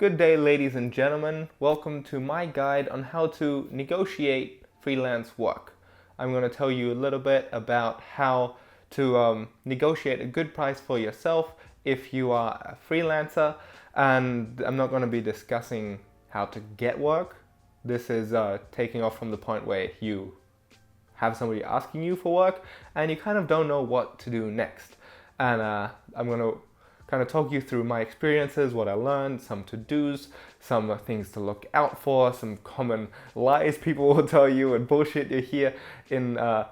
Good day, ladies and gentlemen. Welcome to my guide on how to negotiate freelance work. I'm going to tell you a little bit about how to negotiate a good price for yourself if you are a freelancer, and I'm not going to be discussing how to get work. This is taking off from the point where you have somebody asking you for work and you kind of don't know what to do next. And I'm going to kind of talk you through my experiences, what I learned, some to-dos, some things to look out for, some common lies people will tell you and bullshit you hear in at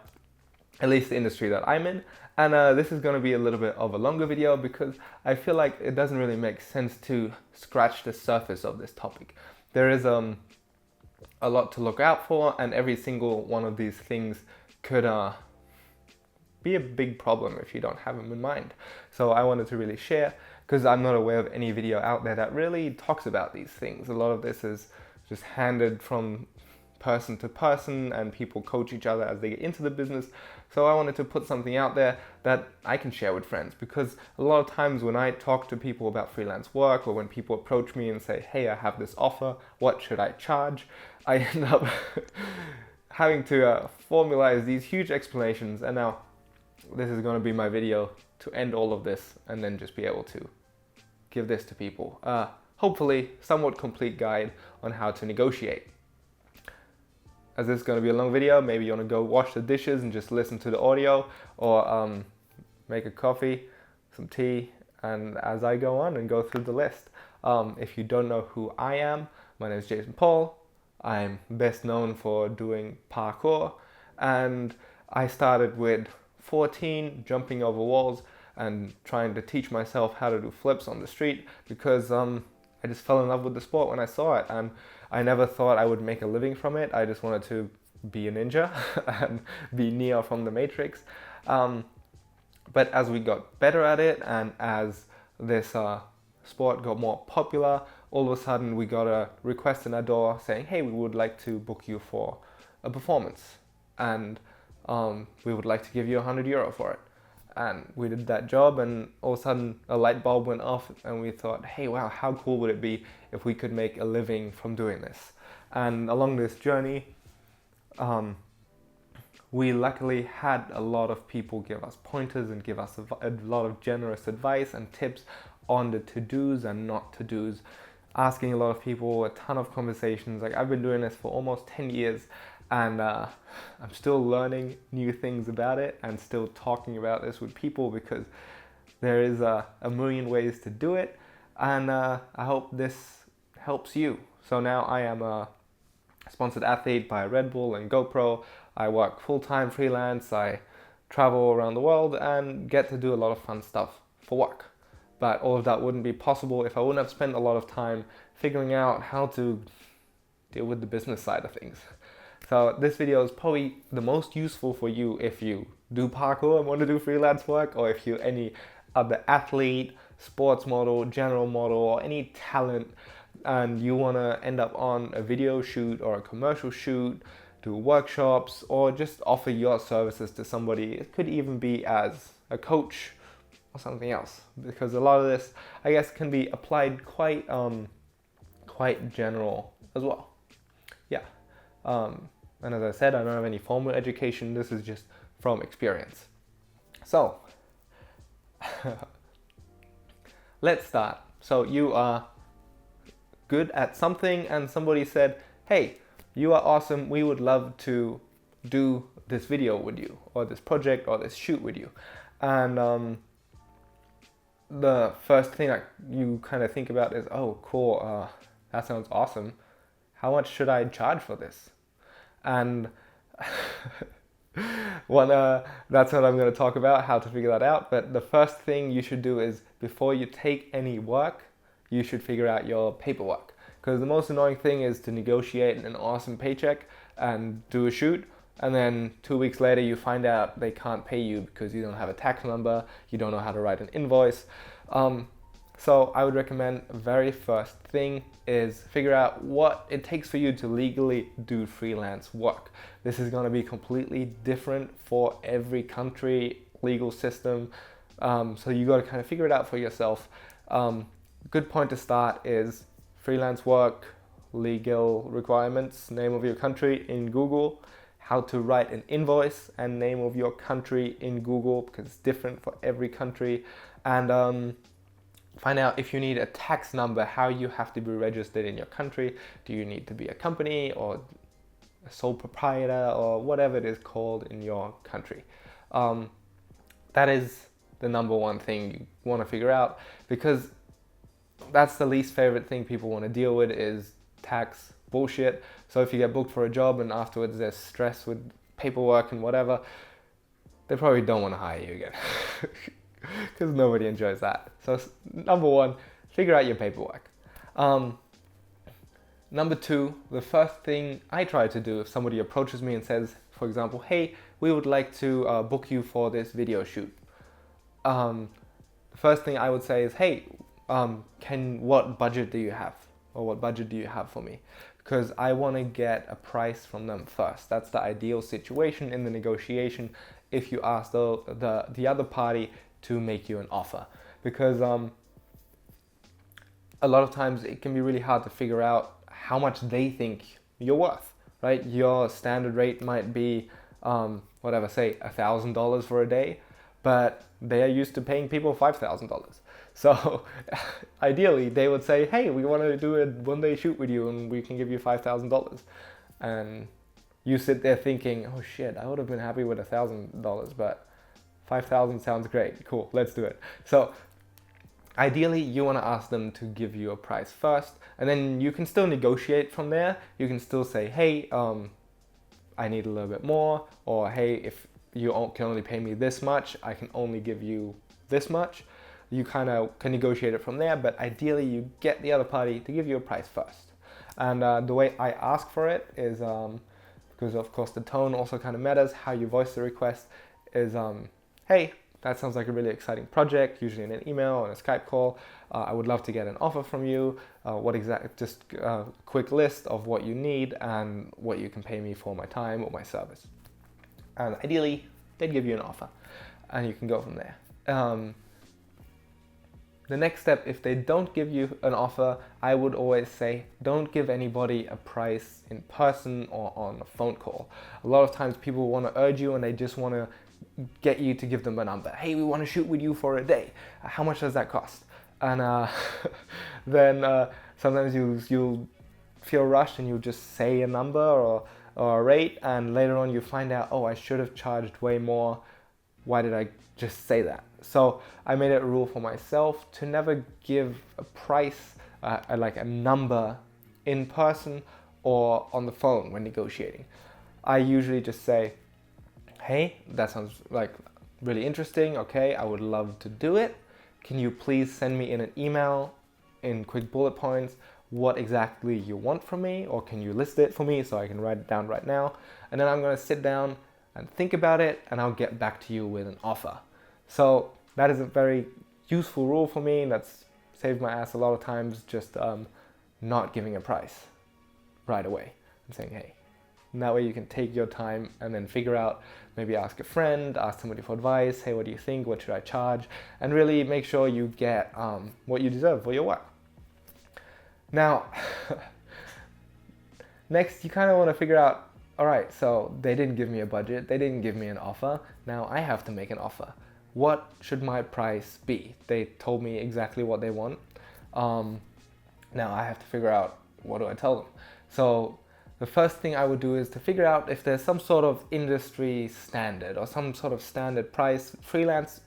least the industry that I'm in. And this is going to be a little bit of a longer video because I feel like it doesn't really make sense to scratch the surface of this topic. There is a lot to look out for, and every single one of these things could be a big problem if you don't have them in mind. So I wanted to really share, because I'm not aware of any video out there that really talks about these things. A lot of this is just handed from person to person, and people coach each other as they get into the business. So I wanted to put something out there that I can share with friends, because a lot of times when I talk to people about freelance work, or when people approach me and say, hey, I have this offer, what should I charge? I end up having to formalize these huge explanations. And now this is going to be my video to end all of this and then just be able to give this to people. Hopefully, somewhat complete guide on how to negotiate. As this is going to be a long video, maybe you want to go wash the dishes and just listen to the audio, or make a coffee, some tea, and as I go on and go through the list. If you don't know who I am, my name is Jason Paul. I'm best known for doing parkour, and I started with 14, jumping over walls and trying to teach myself how to do flips on the street, because I just fell in love with the sport when I saw it, and I never thought I would make a living from it. I just wanted to be a ninja and be Neo from the Matrix. But as we got better at it, and as this sport got more popular, all of a sudden we got a request in our door saying, hey, we would like to book you for a performance, and we would like to give you €100 for it. And we did that job, and all of a sudden a light bulb went off, and we thought, hey, wow, how cool would it be if we could make a living from doing this? And along this journey, we luckily had a lot of people give us pointers and give us a lot of generous advice and tips on the to-dos and not to-dos, asking a lot of people, a ton of conversations. Like, I've been doing this for almost 10 years, and I'm still learning new things about it and still talking about this with people, because there is a million ways to do it, and I hope this helps you. So now I am a sponsored athlete by Red Bull and GoPro. I work full-time freelance. I travel around the world and get to do a lot of fun stuff for work. But all of that wouldn't be possible if I wouldn't have spent a lot of time figuring out how to deal with the business side of things. So this video is probably the most useful for you if you do parkour and want to do freelance work, or if you're any other athlete, sports model, general model, or any talent, and you want to end up on a video shoot or a commercial shoot, do workshops, or just offer your services to somebody. It could even be as a coach or something else, because a lot of this, I guess, can be applied quite general as well. Yeah. And as I said, I don't have any formal education. This is just from experience. So let's start. So you are good at something, and somebody said, hey, you are awesome. We would love to do this video with you, or this project, or this shoot with you. And the first thing that you kind of think about is, oh, cool, that sounds awesome. How much should I charge for this? And that's what I'm going to talk about, how to figure that out. But the first thing you should do is, before you take any work, you should figure out your paperwork. Because the most annoying thing is to negotiate an awesome paycheck and do a shoot, and then 2 weeks later you find out they can't pay you because you don't have a tax number, you don't know how to write an invoice. So I would recommend the very first thing is figure out what it takes for you to legally do freelance work. This is going to be completely different for every country, legal system. So you got to kind of figure it out for yourself. Good point to start is freelance work, legal requirements, name of your country in Google, how to write an invoice and name of your country in Google because it's different for every country, and find out if you need a tax number, how you have to be registered in your country. Do you need to be a company or a sole proprietor or whatever it is called in your country? That is the number one thing you want to figure out, because that's the least favorite thing people want to deal with is tax bullshit. So if you get booked for a job and afterwards there's stress with paperwork and whatever, they probably don't want to hire you again because nobody enjoys that. So number one, figure out your paperwork. Number two, the first thing I try to do if somebody approaches me and says, for example, hey, we would like to book you for this video shoot. The first thing I would say is, hey, what budget do you have? Or what budget do you have for me? Because I want to get a price from them first. That's the ideal situation in the negotiation if you ask the other party to make you an offer. Because a lot of times it can be really hard to figure out how much they think you're worth, right? Your standard rate might be, say $1,000 for a day, but they are used to paying people $5,000. So ideally they would say, hey, we want to do a one-day shoot with you and we can give you $5,000. And you sit there thinking, oh shit, I would have been happy with $1,000, but 5,000 sounds great. Cool, let's do it. So ideally you want to ask them to give you a price first, and then you can still negotiate from there. You can still say, hey, I need a little bit more, or hey, if you can only pay me this much, I can only give you this much. You kind of can negotiate it from there, but ideally you get the other party to give you a price first. And the way I ask for it is, because of course the tone also kind of matters, how you voice the request is, hey, that sounds like a really exciting project, usually in an email or a Skype call. I would love to get an offer from you. Just a quick list of what you need and what you can pay me for my time or my service. And ideally, they'd give you an offer and you can go from there. The next step, if they don't give you an offer, I would always say, don't give anybody a price in person or on a phone call. A lot of times people want to urge you and they just want to get you to give them a number. Hey, we want to shoot with you for a day. How much does that cost? And then sometimes you'll feel rushed and you'll just say a number or a rate, and later on you find out, oh, I should have charged way more. Why did I just say that? So I made it a rule for myself to never give a price, like a number, in person or on the phone when negotiating. I usually just say, hey, that sounds like really interesting. Okay, I would love to do it. Can you please send me in an email in quick bullet points what exactly you want from me, or can you list it for me so I can write it down right now? And then I'm going to sit down and think about it, and I'll get back to you with an offer. So that is a very useful rule for me, and that's saved my ass a lot of times, just not giving a price right away and saying, hey. And that way you can take your time and then figure out, maybe ask a friend, ask somebody for advice, hey, what do you think, what should I charge? And really make sure you get what you deserve for your work. Now, next you kind of want to figure out, all right, so they didn't give me a budget, they didn't give me an offer, now I have to make an offer. What should my price be? They told me exactly what they want. Now I have to figure out, what do I tell them? So the first thing I would do is to figure out if there's some sort of industry standard or some sort of standard price. Freelance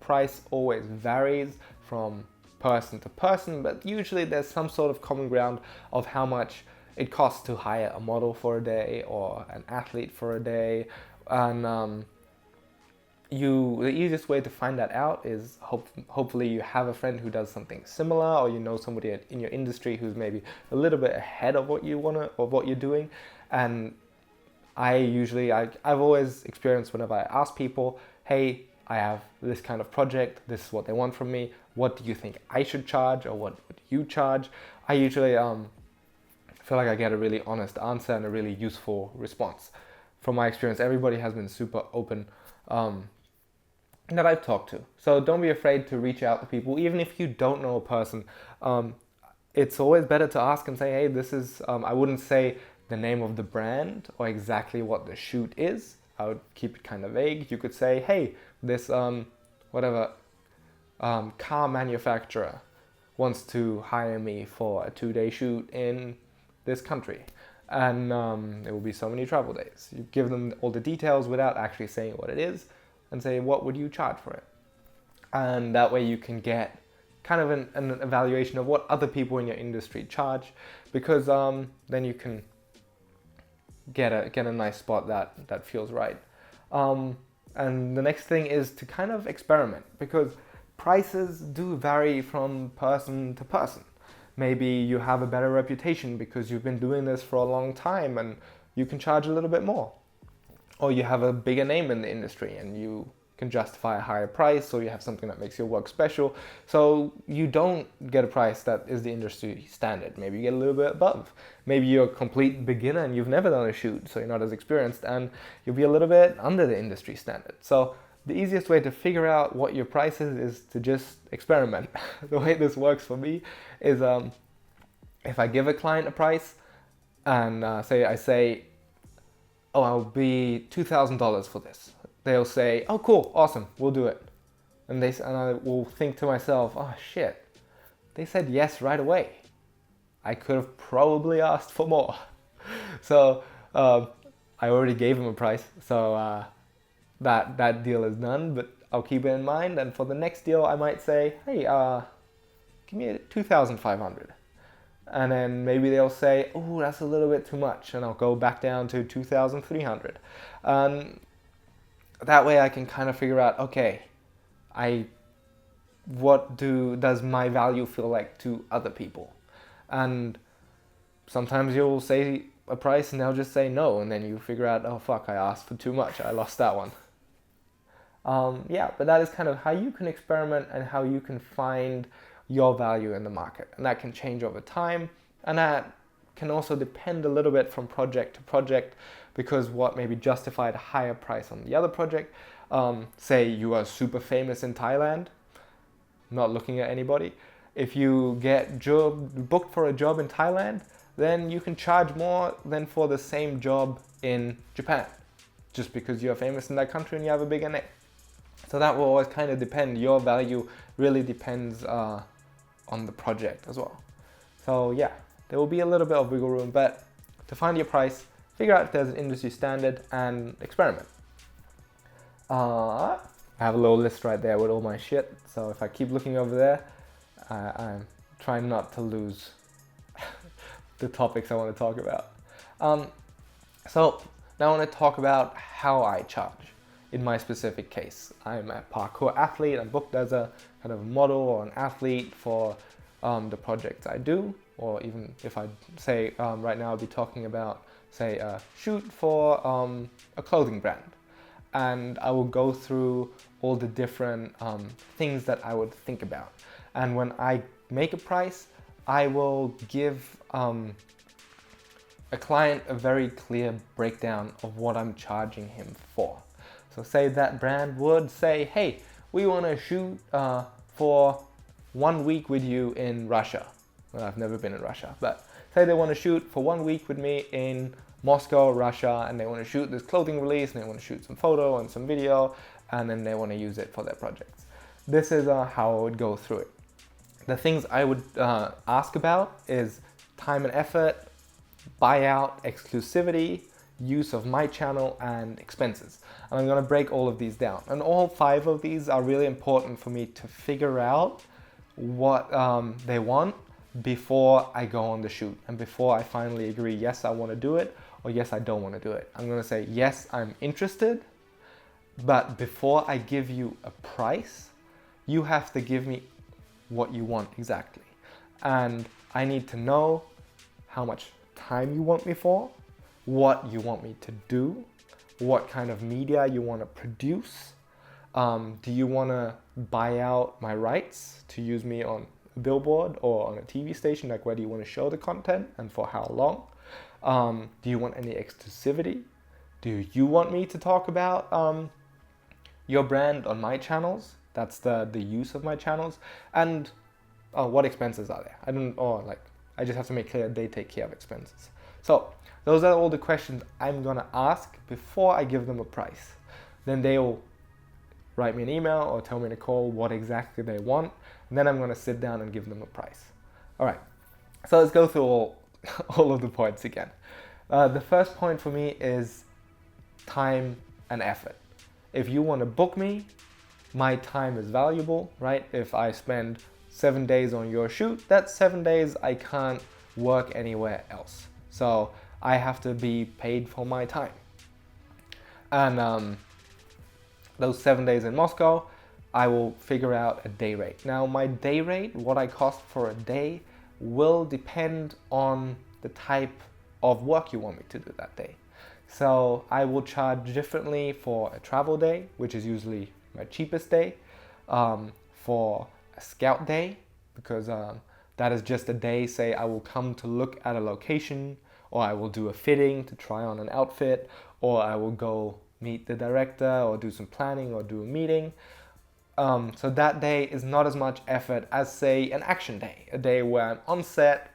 price always varies from person to person, but usually there's some sort of common ground of how much it costs to hire a model for a day or an athlete for a day. And the easiest way to find that out is hopefully you have a friend who does something similar, or you know somebody in your industry who's maybe a little bit ahead of what you want to, or what you're doing. And I've always experienced, whenever I ask people, hey, I have this kind of project, this is what they want from me, what do you think I should charge, or what would you charge? I usually feel like I get a really honest answer and a really useful response. From my experience, everybody has been super open that I've talked to. So don't be afraid to reach out to people, even if you don't know a person. it's always better to ask and say, hey, this is, I wouldn't say the name of the brand or exactly what the shoot is. I would keep it kind of vague. You could say, hey, this whatever car manufacturer wants to hire me for a 2-day shoot in this country, and it will be so many travel days. You give them all the details without actually saying what it is, and say, what would you charge for it? And that way you can get kind of an evaluation of what other people in your industry charge, because then you can get a nice spot that feels right. And the next thing is to kind of experiment, because prices do vary from person to person. Maybe you have a better reputation because you've been doing this for a long time and you can charge a little bit more. Or you have a bigger name in the industry and you can justify a higher price, or you have something that makes your work special. So you don't get a price that is the industry standard. Maybe you get a little bit above. Maybe you're a complete beginner and you've never done a shoot, so you're not as experienced, and you'll be a little bit under the industry standard. So the easiest way to figure out what your price is to just experiment. The way this works for me is if I give a client a price and I say, oh, I'll be $2,000 for this. They'll say, oh, cool, awesome, we'll do it. And I will think to myself, oh shit, they said yes right away. I could have probably asked for more. So I already gave them a price, so that deal is done, but I'll keep it in mind. And for the next deal, I might say, hey, give me 2,500. And then maybe they'll say, oh, that's a little bit too much, and I'll go back down to 2,300. That way I can kind of figure out, okay, does my value feel like to other people? And sometimes you'll say a price and they'll just say no, and then you figure out, oh fuck, I asked for too much, I lost that one. Yeah, but that is kind of how you can experiment and how you can find your value in the market. And that can change over time, and that can also depend a little bit from project to project, because what maybe justified a higher price on the other project, say you are super famous in Thailand, not looking at anybody, if you get booked for a job in Thailand, then you can charge more than for the same job in Japan, just because you're famous in that country and you have a bigger name. So that will always kind of depend. Your value really depends on the project as well. So yeah, there will be a little bit of wiggle room, but to find your price, figure out if there's an industry standard and experiment. I have a little list right there with all my shit, so if I keep looking over there, I'm trying not to lose the topics I want to talk about. So now I want to talk about how I charge in my specific case. I'm a parkour athlete. I'm booked as a kind of model or an athlete for the projects I do, or even if I say right now I'll be talking about, say, a shoot for a clothing brand. And I will go through all the different things that I would think about. And when I make a price, I will give a client a very clear breakdown of what I'm charging him for. So say that brand would say, hey, we want to shoot for 1 week with you in Russia. Well, I've never been in Russia, but say they want to shoot for 1 week with me in Moscow, Russia, and they want to shoot this clothing release, and they want to shoot some photo and some video, and then they want to use it for their projects. This is how I would go through it. The things I would ask about is time and effort, buyout, exclusivity, use of my channel, and expenses. And I'm going to break all of these down. And all 5 of these are really important for me to figure out what they want before I go on the shoot, and before I finally agree, yes, I want to do it, or yes, I don't want to do it. I'm going to say, yes, I'm interested, but before I give you a price, you have to give me what you want exactly. And I need to know how much time you want me for, what you want me to do, what kind of media you want to produce. Do you want to buy out my rights to use me on a billboard or on a TV station? Like, where do you want to show the content and for how long? Do you want any exclusivity? Do you want me to talk about your brand on my channels? That's the use of my channels. And oh, what expenses are there? I just have to make clear they take care of expenses. So those are all the questions I'm gonna ask before I give them a price. Then they'll write me an email or tell me to call what exactly they want, and then I'm gonna sit down and give them a price. All right, so let's go through all of the points again. The first point for me is time and effort. If you want to book me, my time is valuable, right? If I spend 7 days on your shoot, that's 7 days I can't work anywhere else. So I have to be paid for my time. And those 7 days in Moscow, I will figure out a day rate. Now my day rate, what I cost for a day, will depend on the type of work you want me to do that day. So I will charge differently for a travel day, which is usually my cheapest day, for a scout day, because that is just a day, say I will come to look at a location, or I will do a fitting to try on an outfit, or I will go meet the director or do some planning or do a meeting. So that day is not as much effort as, say, an action day, a day where I'm on set,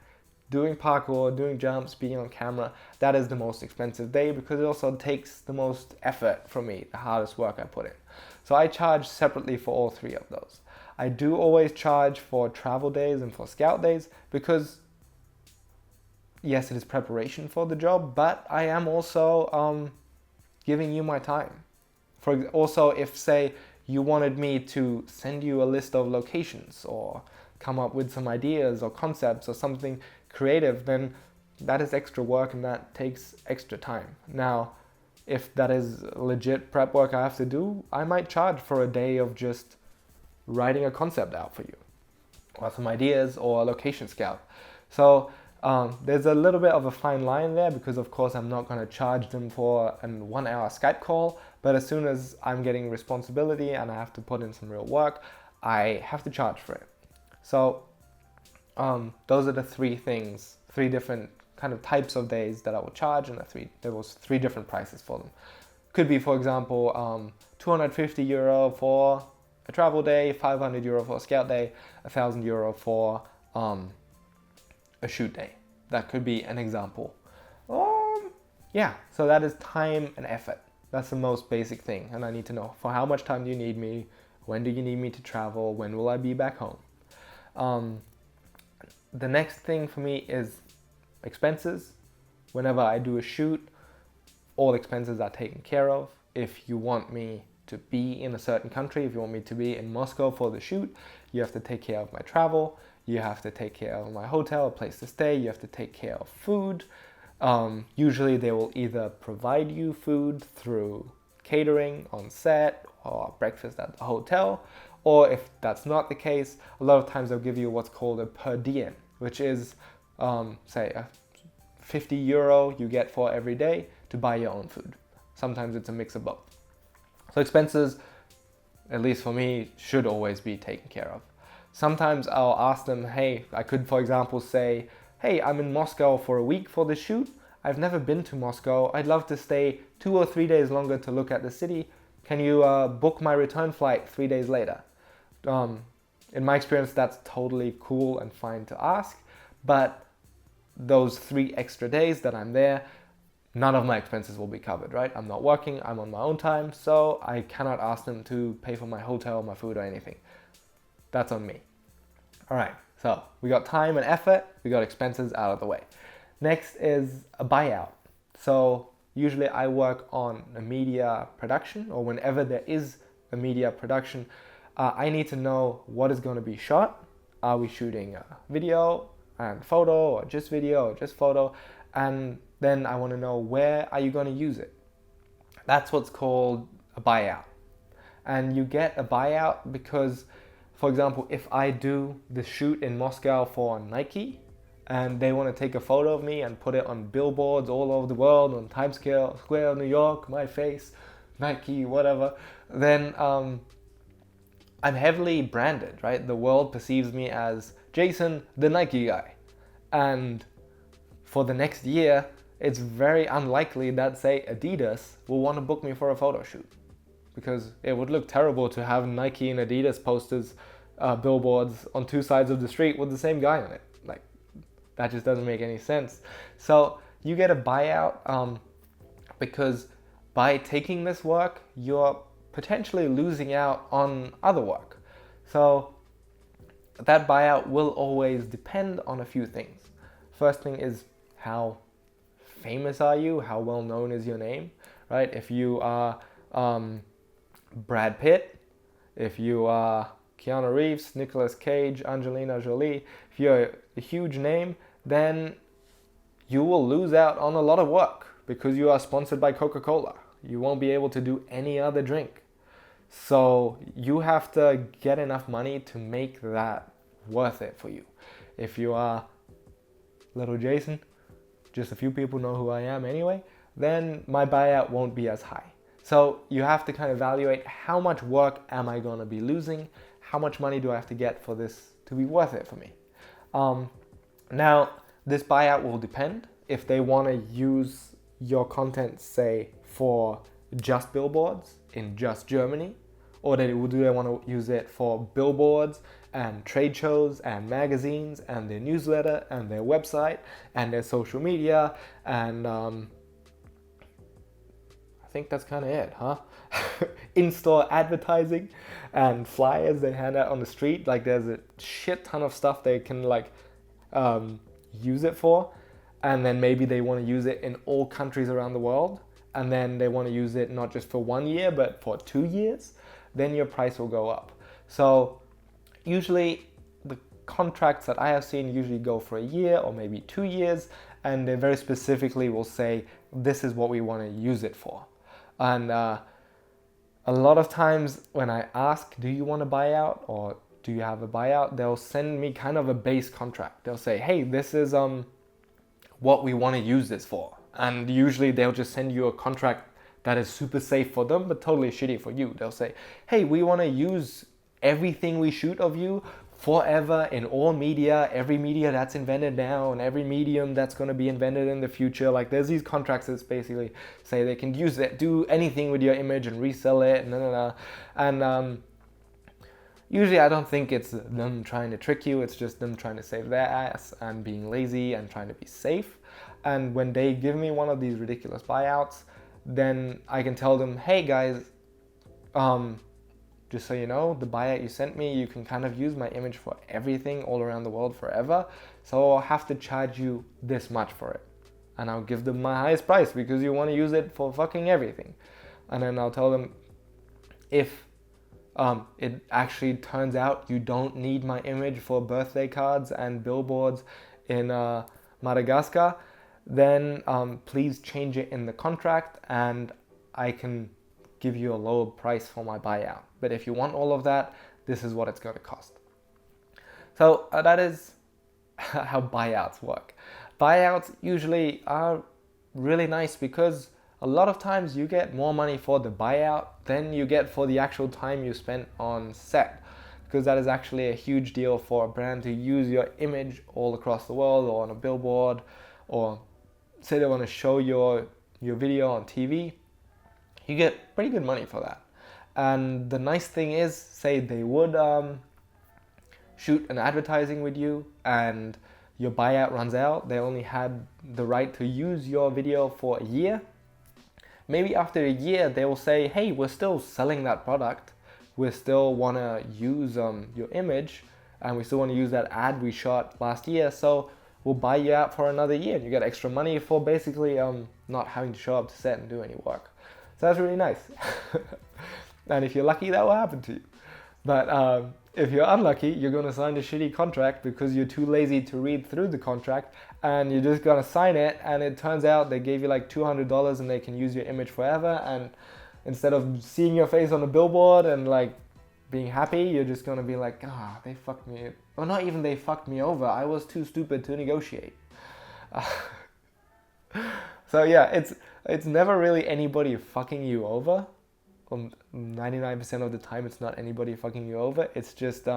doing parkour, doing jumps, being on camera. That is the most expensive day because it also takes the most effort from me, the hardest work I put in. So I charge separately for all three of those. I do always charge for travel days and for scout days because, yes, it is preparation for the job, but I am also giving you my time. Also, if, say, you wanted me to send you a list of locations or come up with some ideas or concepts or something creative, then that is extra work and that takes extra time. Now, if that is legit prep work I have to do, I might charge for a day of just writing a concept out for you or some ideas or a location scout. So there's a little bit of a fine line there because of course I'm not going to charge them for a 1 hour Skype call, but as soon as I'm getting responsibility and I have to put in some real work, I have to charge for it. So those are the three different kind of types of days that I will charge, and there was three different prices for them. Could be, for example, 250 euro for a travel day, 500 euro for a scout day, 1,000 euro for a shoot day. That could be an example. Yeah, so that is time and effort. That's the most basic thing, and I need to know, for how much time do you need me? When do you need me to travel? When will I be back home? The next thing for me is expenses. Whenever I do a shoot, all expenses are taken care of. If you want me to be in a certain country, if you want me to be in Moscow for the shoot, you have to take care of my travel, you have to take care of my hotel, a place to stay, you have to take care of food. Usually they will either provide you food through catering on set or breakfast at the hotel, or if that's not the case, a lot of times they'll give you what's called a per diem, which is, say, a 50 euro you get for every day to buy your own food. Sometimes it's a mix of both. So expenses, at least for me, should always be taken care of. Sometimes I'll ask them, hey, I could, for example, say, hey, I'm in Moscow for a week for the shoot. I've never been to Moscow. I'd love to stay 2 or 3 days longer to look at the city. Can you book my return flight 3 days later? In my experience, that's totally cool and fine to ask, but those 3 extra days that I'm there, none of my expenses will be covered, right? I'm not working, I'm on my own time, so I cannot ask them to pay for my hotel, my food, or anything. That's on me. All right, so we got time and effort, we got expenses out of the way. Next is a buyout. So usually I work on a media production, or whenever there is a media production, I need to know what is going to be shot. Are we shooting video and photo, or just video or just photo? And then I want to know, where are you going to use it? That's what's called a buyout. And you get a buyout because, for example, if I do the shoot in Moscow for Nike and they want to take a photo of me and put it on billboards all over the world, on Times Square, New York, my face, Nike, whatever, then I'm heavily branded, right? The world perceives me as Jason, the Nike guy. And for the next year, it's very unlikely that, say, Adidas will want to book me for a photo shoot, because it would look terrible to have Nike and Adidas posters billboards on two sides of the street with the same guy on it. Like, that just doesn't make any sense. So you get a buyout because by taking this work, you're potentially losing out on other work. So that buyout will always depend on a few things. First thing is, how famous are you? How well known is your name, right? If you are Brad Pitt, if you are Keanu Reeves, Nicolas Cage, Angelina Jolie, if you're a huge name, then you will lose out on a lot of work because you are sponsored by Coca-Cola. You won't be able to do any other drink. So you have to get enough money to make that worth it for you. If you are Little Jason, just a few people know who I am anyway, then my buyout won't be as high. So you have to kind of evaluate, how much work am I going to be losing? How much money do I have to get for this to be worth it for me? Now, this buyout will depend. If they want to use your content, say, for just billboards in just Germany, or do they want to use it for billboards and trade shows and magazines and their newsletter and their website and their social media, and I think that's kind of it, huh? In-store advertising and flyers they hand out on the street. Like, there's a shit ton of stuff they can use it for, and then maybe they want to use it in all countries around the world, and then they want to use it not just for 1 year but for 2 years, then your price will go up. So usually the contracts that I have seen usually go for a year or maybe 2 years, and they very specifically will say, this is what we want to use it for. And a lot of times when I ask, do you want a buyout or do you have a buyout, they'll send me kind of a base contract. They'll say, hey, this is what we want to use this for. And usually they'll just send you a contract that is super safe for them, but totally shitty for you. They'll say, hey, we want to use everything we shoot of you forever in all media, every media that's invented now and every medium that's going to be invented in the future. Like, there's these contracts that basically say they can use it, do anything with your image and resell it, and usually I don't think it's them trying to trick you. It's just them trying to save their ass and being lazy and trying to be safe. And when they give me one of these ridiculous buyouts, then I can tell them, hey guys, just so you know, the buyout you sent me, you can kind of use my image for everything all around the world forever. So I'll have to charge you this much for it. And I'll give them my highest price because you want to use it for fucking everything. And then I'll tell them, if it actually turns out you don't need my image for birthday cards and billboards in Madagascar, then please change it in the contract and I can give you a lower price for my buyout. But if you want all of that, this is what it's going to cost. So that is how buyouts work. Buyouts usually are really nice because a lot of times you get more money for the buyout than you get for the actual time you spent on set, because that is actually a huge deal for a brand to use your image all across the world or on a billboard, or say they want to show your video on TV. You get pretty good money for that. And the nice thing is, say they would shoot an advertising with you and your buyout runs out, they only had the right to use your video for a year. Maybe after a year they will say, hey, we're still selling that product, we still want to use your image, and we still want to use that ad we shot last year, so we'll buy you out for another year. You get extra money for basically not having to show up to set and do any work. So that's really nice. And if you're lucky, that will happen to you. But if you're unlucky, you're going to sign a shitty contract because you're too lazy to read through the contract, and you're just going to sign it, and it turns out they gave you like $200 and they can use your image forever, and instead of seeing your face on a billboard and like being happy, you're just going to be like, they fucked me. Or not even they fucked me over, I was too stupid to negotiate. So yeah, it's never really anybody fucking you over. 99% of the time it's not anybody fucking you over. It's just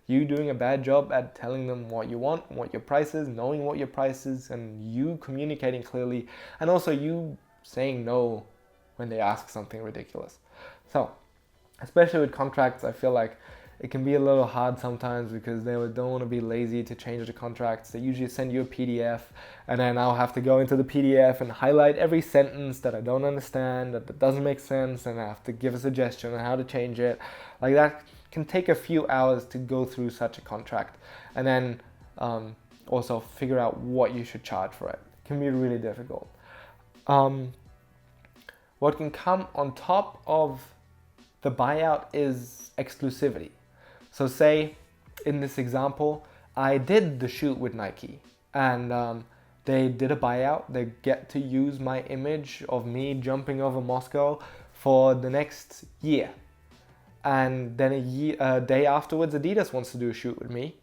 you doing a bad job at telling them what you want, what your price is, knowing what your price is, and you communicating clearly, and also you saying no when they ask something ridiculous. So especially with contracts, I feel like it can be a little hard sometimes because they don't want to be lazy to change the contracts. They usually send you a PDF, and then I'll have to go into the PDF and highlight every sentence that I don't understand, that doesn't make sense, and I have to give a suggestion on how to change it. Like, that can take a few hours to go through such a contract, and then also figure out what you should charge for it. It can be really difficult. What can come on top of the buyout is exclusivity. So say in this example, I did the shoot with Nike, and they did a buyout. They get to use my image of me jumping over Moscow for the next year. And then a day afterwards, Adidas wants to do a shoot with me,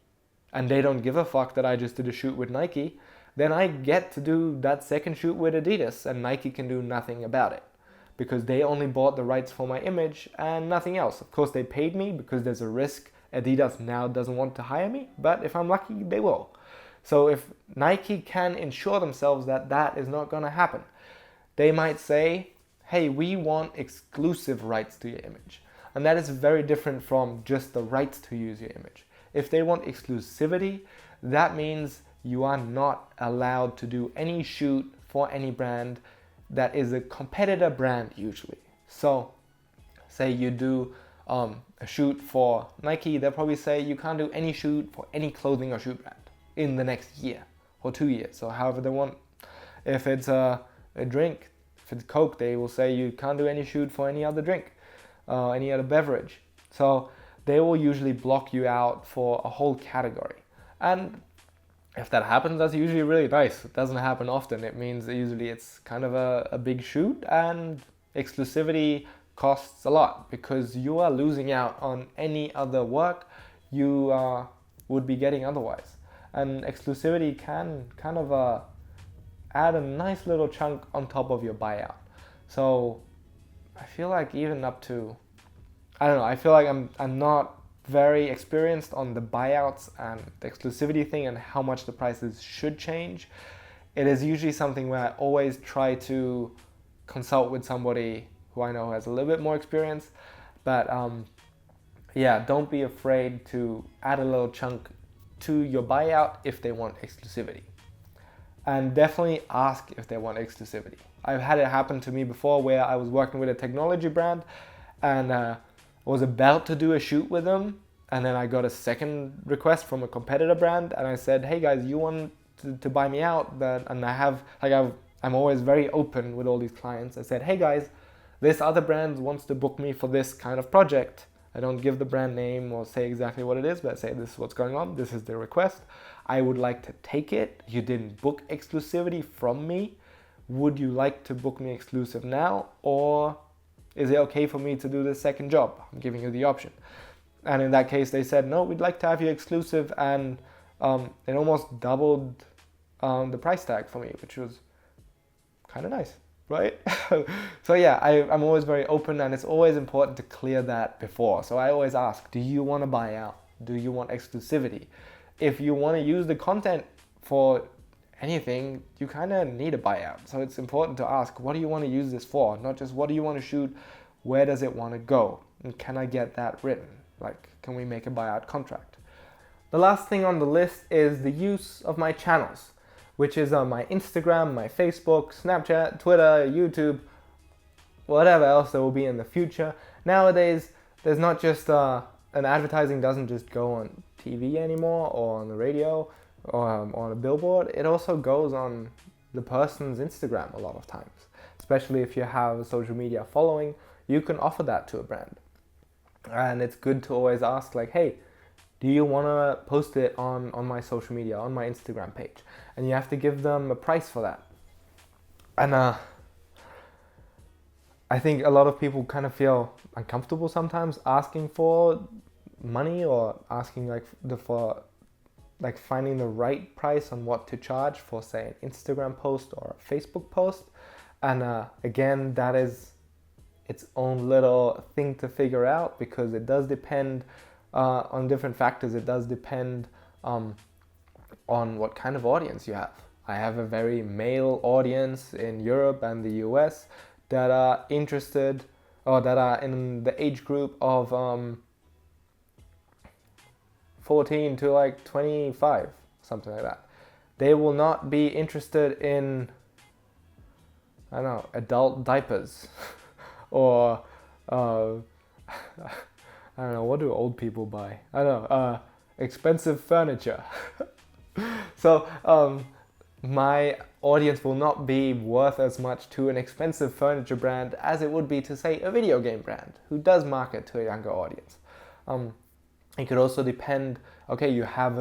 and they don't give a fuck that I just did a shoot with Nike. Then I get to do that second shoot with Adidas, and Nike can do nothing about it because they only bought the rights for my image and nothing else. Of course, they paid me because there's a risk Adidas now doesn't want to hire me, but if I'm lucky, they will. So if Nike can ensure themselves that that is not going to happen, they might say, hey, we want exclusive rights to your image. And that is very different from just the rights to use your image. If they want exclusivity, that means you are not allowed to do any shoot for any brand that is a competitor brand usually. So say you do a shoot for Nike, they'll probably say you can't do any shoot for any clothing or shoe brand in the next year or 2 years, or however they want. If it's a drink, if it's Coke, they will say you can't do any shoot for any other drink, any other beverage. So they will usually block you out for a whole category. And if that happens, that's usually really nice. It doesn't happen often. It means that usually it's kind of a big shoot, and exclusivity costs a lot because you are losing out on any other work you would be getting otherwise. And exclusivity can kind of add a nice little chunk on top of your buyout. So I feel like even up to, I don't know, I feel like I'm not very experienced on the buyouts and the exclusivity thing and how much the prices should change. It is usually something where I always try to consult with somebody who I know has a little bit more experience. But yeah, don't be afraid to add a little chunk to your buyout if they want exclusivity. And definitely ask if they want exclusivity. I've had it happen to me before where I was working with a technology brand and was about to do a shoot with them, and then I got a second request from a competitor brand, and I said, hey guys, you want to buy me out? And I'm always very open with all these clients. I said, hey guys, this other brand wants to book me for this kind of project. I don't give the brand name or say exactly what it is, but I say this is what's going on, this is the request. I would like to take it. You didn't book exclusivity from me. Would you like to book me exclusive now, or is it okay for me to do the second job? I'm giving you the option. And in that case, they said, no, we'd like to have you exclusive. And it almost doubled the price tag for me, which was kind of nice, right? So yeah, I'm always very open, and it's always important to clear that before. So I always ask, do you want to buy out? Do you want exclusivity? If you want to use the content for anything, you kind of need a buyout. So it's important to ask, what do you want to use this for? Not just what do you want to shoot, where does it want to go? And can I get that written? Like, can we make a buyout contract? The last thing on the list is the use of my channels, which is on my Instagram, my Facebook, Snapchat, Twitter, YouTube, whatever else there will be in the future. Nowadays, there's not just, an advertising doesn't just go on TV anymore or on the radio or on a billboard. It also goes on the person's Instagram a lot of times. Especially if you have a social media following, you can offer that to a brand. And it's good to always ask, like, hey, do you want to post it on my social media, on my Instagram page? And you have to give them a price for that. And I think a lot of people kind of feel uncomfortable sometimes asking for money or asking for finding the right price on what to charge for, say, an Instagram post or a Facebook post. And again, that is its own little thing to figure out, because it does depend on different factors. It does depend on what kind of audience you have. I have a very male audience in Europe and the US that are interested, or that are in the age group of 14 to like 25, something like that. They will not be interested in, I don't know, adult diapers or I don't know, what do old people buy? I don't know, expensive furniture. So my audience will not be worth as much to an expensive furniture brand as it would be to, say, a video game brand who does market to a younger audience. It could also depend, okay, you have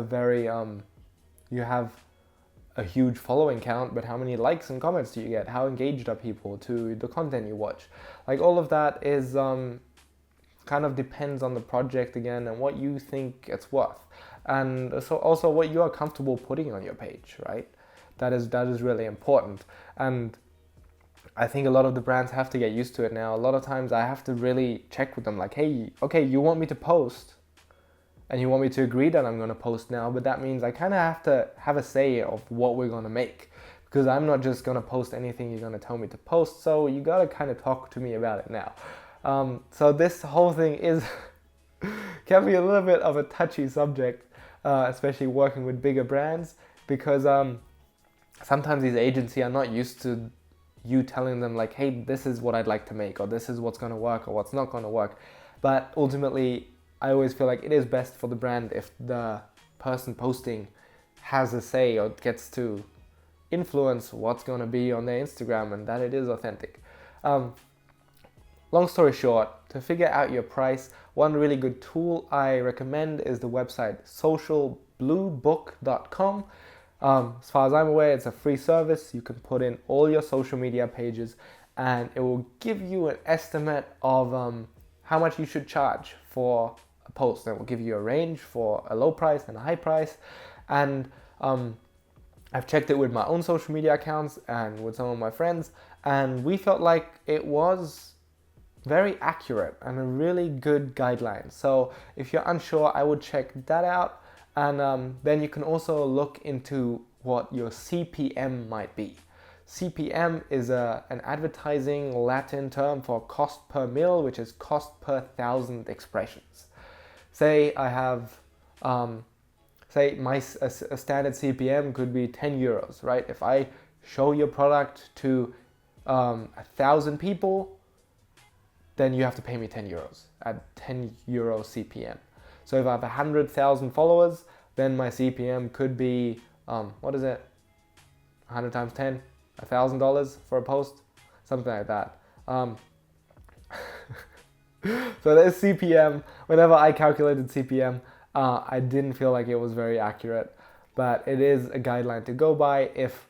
a huge following count, but how many likes and comments do you get? How engaged are people to the content you watch? Like, all of that is kind of depends on the project again and what you think it's worth. And so also what you are comfortable putting on your page, right? That is really important. And I think a lot of the brands have to get used to it now. A lot of times I have to really check with them, like, hey, okay, you want me to post and you want me to agree that I'm going to post now, but that means I kind of have to have a say of what we're going to make, because I'm not just going to post anything you're going to tell me to post. So you got to kind of talk to me about it now. So this whole thing can be a little bit of a touchy subject, especially working with bigger brands, because sometimes these agencies are not used to you telling them like, hey, this is what I'd like to make, or this is what's going to work or what's not going to work. But ultimately, I always feel like it is best for the brand if the person posting has a say or gets to influence what's going to be on their Instagram, and that it is authentic. Long story short, to figure out your price, one really good tool I recommend is the website socialbluebook.com. As far as I'm aware, it's a free service. You can put in all your social media pages and it will give you an estimate of how much you should charge for a post. It will give you a range for a low price and a high price. And I've checked it with my own social media accounts and with some of my friends, and we felt like it was very accurate and a really good guideline. So if you're unsure, I would check that out. And then you can also look into what your CPM might be. CPM is an advertising Latin term for cost per mil, which is cost per 1,000 expressions. Say I have, say a standard CPM could be 10 euros, right? If I show your product to 1,000 people, then you have to pay me 10 euros at 10 euro CPM. So if I have 100,000 followers, then my CPM could be, what is it? 100 times 10, $1,000 for a post, something like that. So there's CPM. Whenever I calculated CPM, I didn't feel like it was very accurate, but it is a guideline to go by. If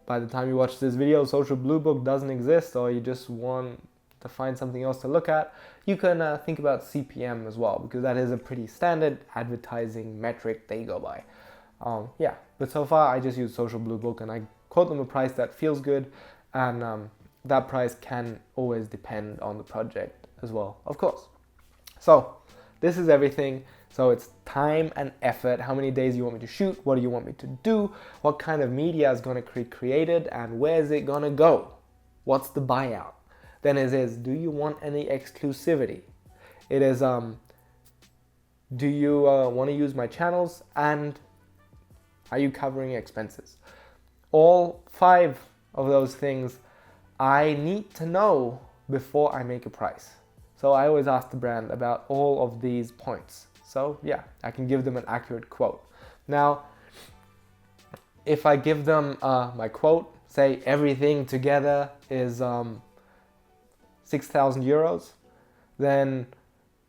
by the time you watch this video, Social Blue Book doesn't exist, or you just want to find something else to look at, you can think about CPM as well, because that is a pretty standard advertising metric they go by. Yeah, but so far I just use Social Blue Book and I quote them a price that feels good, and that price can always depend on the project as well, of course. So this is everything. So it's time and effort. How many days you want me to shoot? What do you want me to do? What kind of media is going to be created, and where is it going to go? What's the buyout? Then it is, do you want any exclusivity? It is, do you want to use my channels, and are you covering expenses? All 5 of those things I need to know before I make a price. So I always ask the brand about all of these points. So yeah, I can give them an accurate quote. Now, if I give them my quote, say everything together is 6,000 euros, then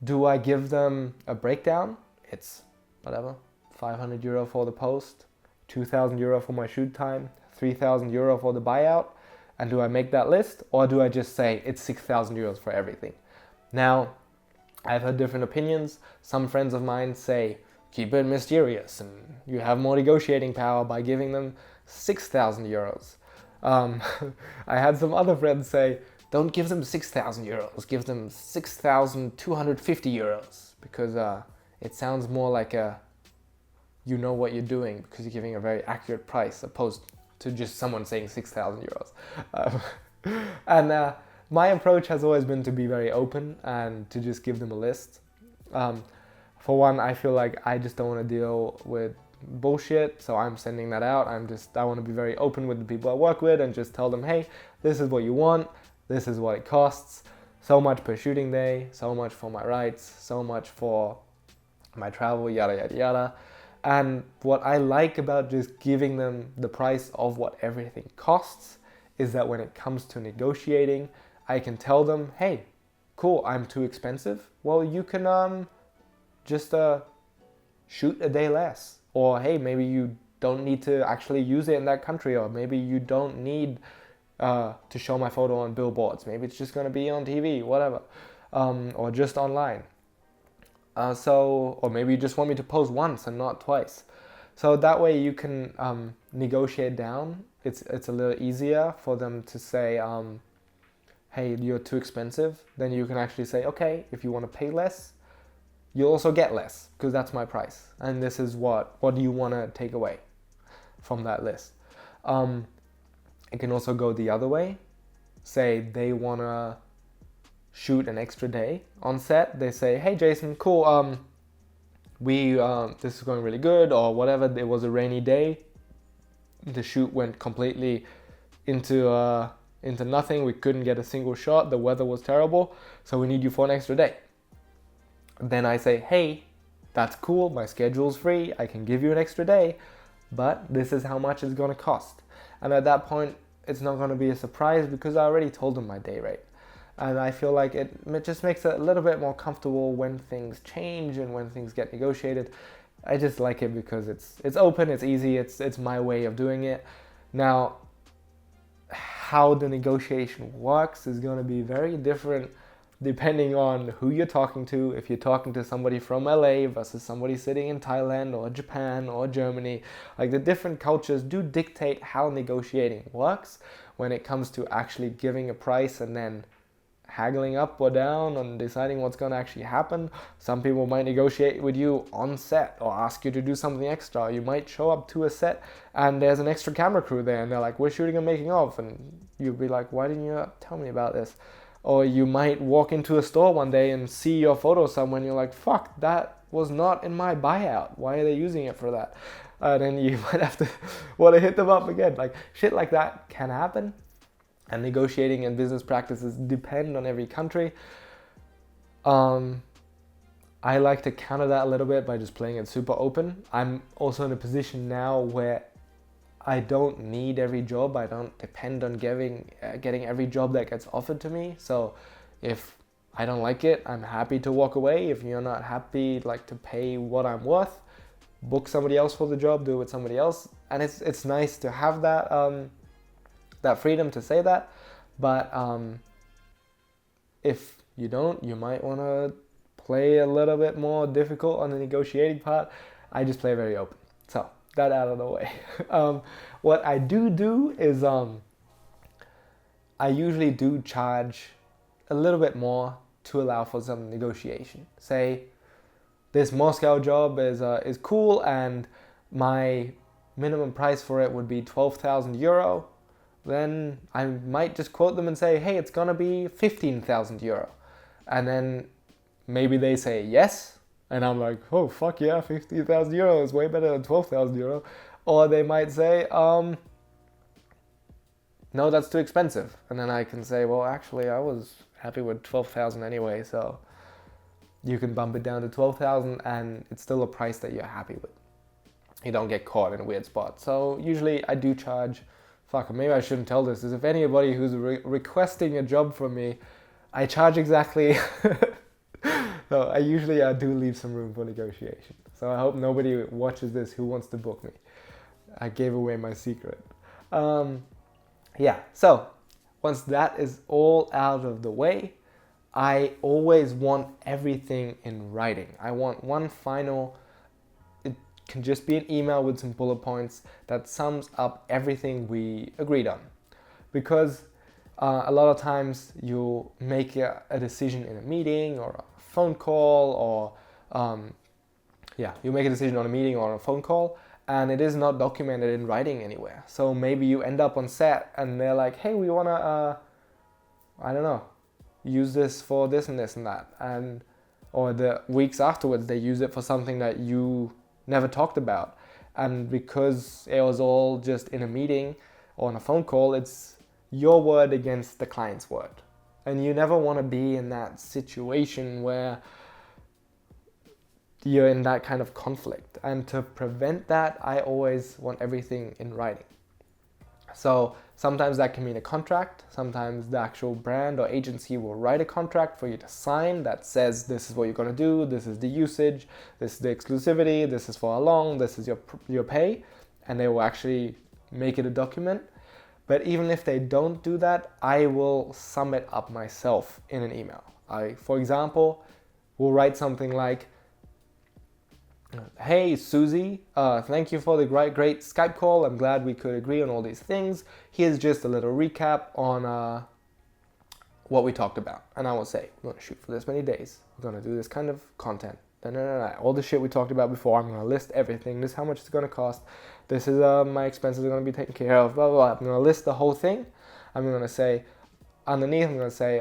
do I give them a breakdown? It's whatever, 500 euro for the post, 2,000 euro for my shoot time, 3,000 euro for the buyout, and do I make that list, or do I just say it's 6,000 euros for everything? Now, I've heard different opinions. Some friends of mine say keep it mysterious and you have more negotiating power by giving them 6,000 euros. I had some other friends say don't give them 6,000 euros, give them 6,250 euros, because it sounds more like you know what you're doing, because you're giving a very accurate price opposed to just someone saying 6,000 euros. And my approach has always been to be very open and to just give them a list. For one, I feel like I just don't want to deal with bullshit, so I'm sending that out. I want to be very open with the people I work with and just tell them, hey, this is what you want, this is what it costs, so much per shooting day, so much for my rights, so much for my travel, yada yada yada. And what I like about just giving them the price of what everything costs is that when it comes to negotiating, I can tell them, hey, cool, I'm too expensive. Well, you can just shoot a day less. Or hey, maybe you don't need to actually use it in that country, or maybe you don't need to show my photo on billboards. Maybe it's just going to be on TV, whatever, or just online. Or maybe you just want me to post once and not twice. So that way you can negotiate down. It's a little easier for them to say, hey, you're too expensive. Then you can actually say, okay, if you want to pay less, you'll also get less because that's my price. And this is what do you want to take away from that list? It can also go the other way. Say they want to shoot an extra day on set. They say, hey, Jason, cool. This is going really good or whatever. It was a rainy day. The shoot went completely into nothing. We couldn't get a single shot. The weather was terrible. So we need you for an extra day. Then I say, hey, that's cool, my schedule's free, I can give you an extra day, but this is how much it's gonna cost. And at that point, it's not gonna be a surprise because I already told them my day rate. And I feel like it just makes it a little bit more comfortable when things change and when things get negotiated. I just like it because it's open, it's easy, it's my way of doing it. Now, how the negotiation works is gonna be very different depending on who you're talking to. If you're talking to somebody from LA versus somebody sitting in Thailand or Japan or Germany, like the different cultures do dictate how negotiating works when it comes to actually giving a price and then haggling up or down on deciding what's going to actually happen. Some people might negotiate with you on set or ask you to do something extra. You might show up to a set and there's an extra camera crew there and they're like, we're shooting a making of, and you'd be like, why didn't you tell me about this? Or you might walk into a store one day and see your photo somewhere and you're like, fuck, that was not in my buyout. Why are they using it for that? And then you might have to want to hit them up again. Like shit like that can happen. And negotiating and business practices depend on every country. I like to counter that a little bit by just playing it super open. I'm also in a position now where I don't need every job. I don't depend on getting every job that gets offered to me. So if I don't like it, I'm happy to walk away. If you're not happy, like to pay what I'm worth, book somebody else for the job, do it with somebody else. And it's nice to have that freedom to say that. But if you don't, you might want to play a little bit more difficult on the negotiating part. I just play very open. So that out of the way. What I do is I usually do charge a little bit more to allow for some negotiation. Say this Moscow job is cool and my minimum price for it would be 12,000 euro. Then I might just quote them and say, hey, it's gonna be 15,000 euro. And then maybe they say yes. And I'm like, oh, fuck yeah, 15,000 euro is way better than 12,000 euro. Or they might say, no, that's too expensive. And then I can say, well, actually, I was happy with 12,000 anyway. So you can bump it down to 12,000 and it's still a price that you're happy with. You don't get caught in a weird spot. So usually I do charge, maybe I shouldn't tell this, is if anybody who's requesting a job from me, I charge exactly. So I usually do leave some room for negotiation. So I hope nobody watches this who wants to book me. I gave away my secret. Yeah, so once that is all out of the way, I always want everything in writing. I want one final, it can just be an email with some bullet points that sums up everything we agreed on. Because a lot of times you make a decision in a meeting or a phone call, or you make a decision on a meeting or a phone call, and it is not documented in writing anywhere. So maybe you end up on set and they're like, hey, we wanna, use this for this and this and that. And or the weeks afterwards they use it for something that you never talked about. And because it was all just in a meeting or on a phone call, it's your word against the client's word. And you never want to be in that situation where you're in that kind of conflict. And to prevent that, I always want everything in writing. So sometimes that can mean a contract. Sometimes the actual brand or agency will write a contract for you to sign that says this is what you're going to do, this is the usage, this is the exclusivity, this is for how long, this is your pay, and they will actually make it a document. But even if they don't do that, I will sum it up myself in an email. I, for example, will write something like, "Hey Susie, thank you for the great Skype call. I'm glad we could agree on all these things. Here's just a little recap on what we talked about." And I will say, "We're going to shoot for this many days. We're going to do this kind of content. All the shit we talked about before. I'm going to list everything. This is how much it's going to cost. This is my expenses are going to be taken care of. Blah, blah, blah." I'm going to list the whole thing. I'm going to say, underneath, I'm going to say,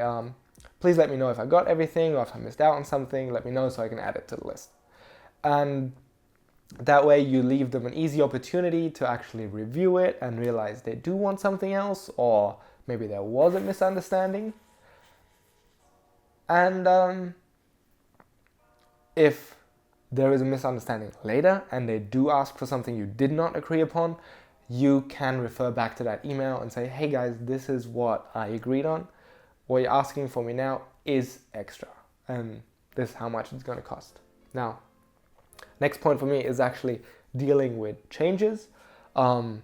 "Please let me know if I got everything or if I missed out on something. Let me know so I can add it to the list." And that way you leave them an easy opportunity to actually review it and realize they do want something else, or maybe there was a misunderstanding. And if there is a misunderstanding later and they do ask for something you did not agree upon, you can refer back to that email and say, "Hey guys, this is what I agreed on. What you're asking for me now is extra, and this is how much it's going to cost." Now, next point for me is actually dealing with changes. Kind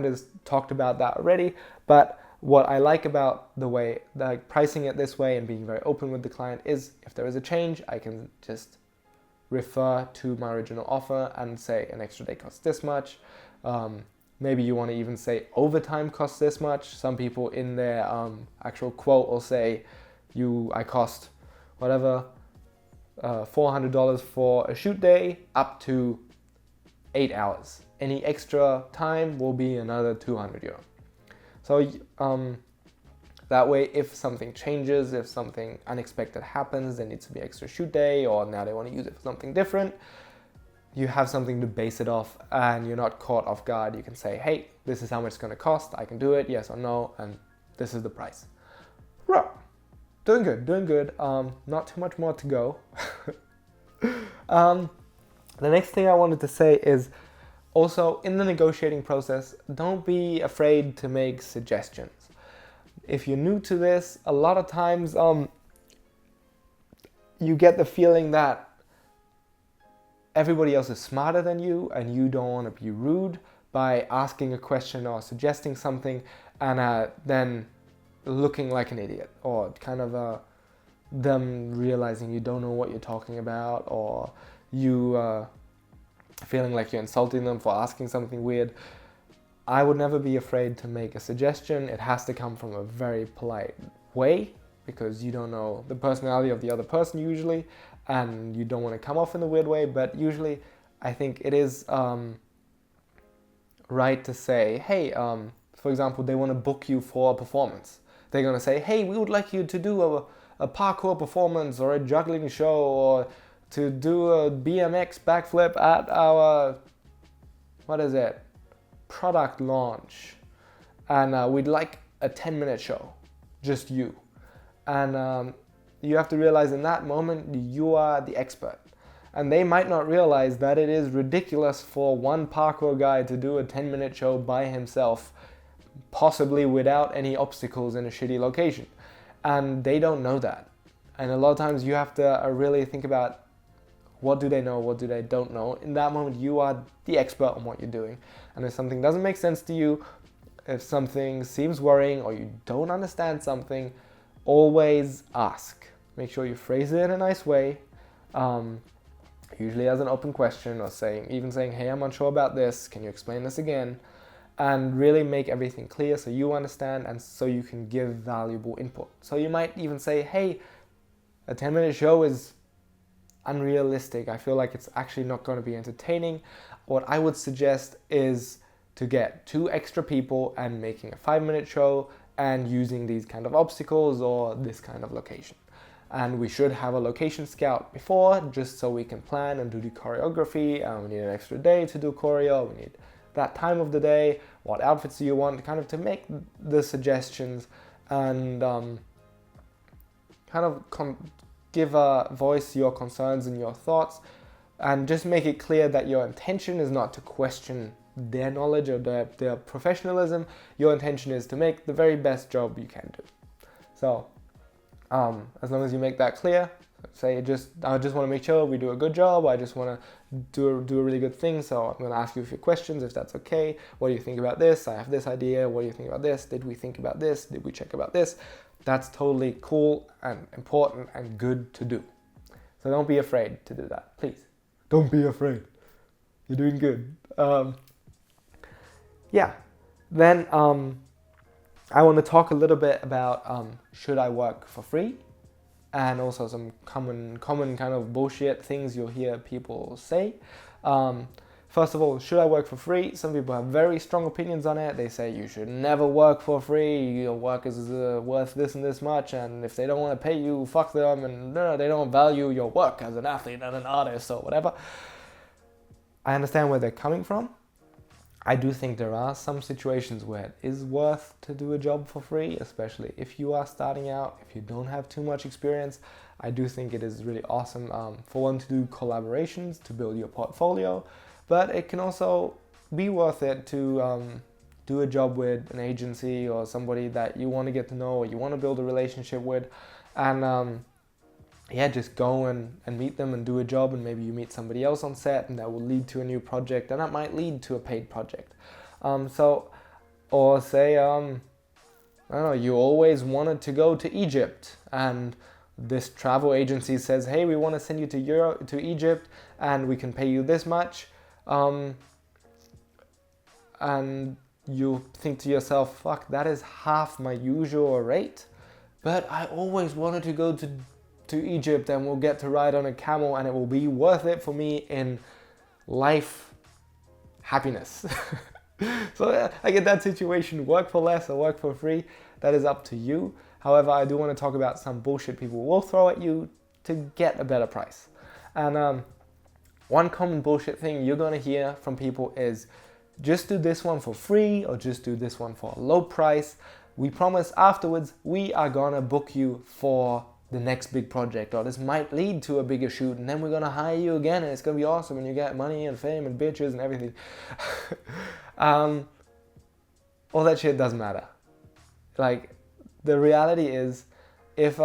of talked about that already, but what I like about the way, like pricing it this way and being very open with the client, is if there is a change, I can just refer to my original offer and say an extra day costs this much. Maybe you want to even say overtime costs this much. Some people in their actual quote will say, I cost whatever, $400 for a shoot day up to 8 hours. Any extra time will be another €200. So that way, if something changes, if something unexpected happens, there needs to be extra shoot day, or now they want to use it for something different, you have something to base it off and you're not caught off guard. You can say, "Hey, this is how much it's going to cost. I can do it, yes or no, and this is the price." Right. Doing good. Not too much more to go. The next thing I wanted to say is also, in the negotiating process, don't be afraid to make suggestions. If you're new to this, a lot of times you get the feeling that everybody else is smarter than you and you don't want to be rude by asking a question or suggesting something and then looking like an idiot, or kind of them realizing you don't know what you're talking about, or you feeling like you're insulting them for asking something weird. I would never be afraid to make a suggestion. It has to come from a very polite way, because you don't know the personality of the other person usually, and you don't want to come off in a weird way. But usually I think it is right to say, "Hey, for example, they want to book you for a performance. They're going to say, "Hey, we would like you to do a parkour performance or a juggling show, or to do a BMX backflip at our, product launch. And we'd like a 10-minute show, just you." And you have to realize in that moment, you are the expert. And they might not realize that it is ridiculous for one parkour guy to do a 10-minute show by himself, possibly without any obstacles in a shitty location. And they don't know that. And a lot of times you have to really think about, what do they know, what do they don't know. In that moment, you are the expert on what you're doing. And if something doesn't make sense to you, if something seems worrying, or you don't understand something, always ask. Make sure you phrase it in a nice way, usually as an open question, or even saying, "Hey, I'm unsure about this, can you explain this again?" And really make everything clear so you understand and so you can give valuable input. So you might even say, "Hey, a 10-minute show is unrealistic. I feel like it's actually not going to be entertaining. What I would suggest is to get 2 extra people and making a 5-minute show and using these kind of obstacles or this kind of location." and we should have a location scout before, just so we can plan and do the choreography. We need an extra day to do choreo, we need that time of the day, what outfits do you want, kind of to make the suggestions and give a voice to your concerns and your thoughts, and just make it clear that your intention is not to question their knowledge or their professionalism. Your intention is to make the very best job you can do. So as long as you make that clear, say I just want to make sure we do a good job, I just want to do a really good thing, so I'm going to ask you a few questions if that's okay. What do you think about this? I have this idea. What do you think about this? Did we think about this? Did we check about this? That's totally cool and important and good to do. So don't be afraid to do that, please. Don't be afraid. You're doing good. Then I want to talk a little bit about should I work for free, and also some common kind of bullshit things you'll hear people say. First of all, should I work for free? Some people have very strong opinions on it. They say you should never work for free. Your work is worth this and this much, and if they don't want to pay you, fuck them, and no, they don't value your work as an athlete and an artist or whatever. I understand where they're coming from. I do think there are some situations where it is worth to do a job for free, especially if you are starting out, if you don't have too much experience. I do think it is really awesome for one to do collaborations, to build your portfolio, but it can also be worth it to do a job with an agency or somebody that you want to get to know or you want to build a relationship with, and just go and meet them and do a job, and maybe you meet somebody else on set and that will lead to a new project, and that might lead to a paid project. Or say, I don't know, you always wanted to go to Egypt, and this travel agency says, hey, we want to send you to Egypt and we can pay you this much. And you think to yourself, fuck, that is half my usual rate, but I always wanted to go to Egypt, and we'll get to ride on a camel, and it will be worth it for me in life happiness. So I get that situation, work for less or work for free, that is up to you. However, I do want to talk about some bullshit people will throw at you to get a better price. And one common bullshit thing you're going to hear from people is, just do this one for free or just do this one for a low price. We promise afterwards we are going to book you for the next big project, or this might lead to a bigger shoot, and then we're gonna hire you again, and it's gonna be awesome, and you get money and fame and bitches and everything. All that shit doesn't matter. Like, the reality is, if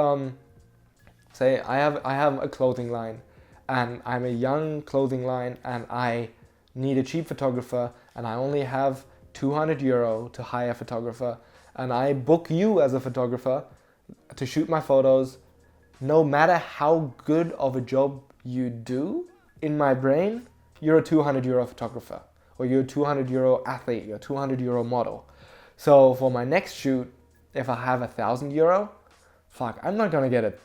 say I have a clothing line, and I'm a young clothing line, and I need a cheap photographer, and I only have €200 to hire a photographer, and I book you as a photographer to shoot my photos. No matter how good of a job you do, in my brain, you're a €200 photographer, or you're a €200 athlete, you're a €200 model. So for my next shoot, if I have €1,000, fuck, I'm not gonna get a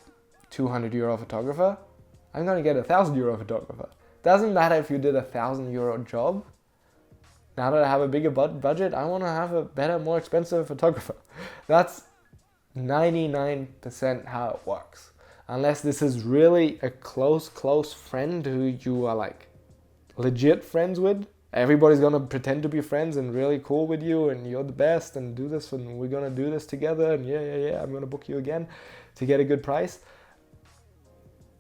€200 photographer. I'm gonna get a €1,000 photographer. Doesn't matter if you did a €1,000 job. Now that I have a bigger budget, I wanna have a better, more expensive photographer. That's 99% how it works. Unless this is really a close friend who you are like legit friends with. Everybody's gonna pretend to be friends and really cool with you, and you're the best, and do this, and we're gonna do this together, and yeah, I'm gonna book you again to get a good price.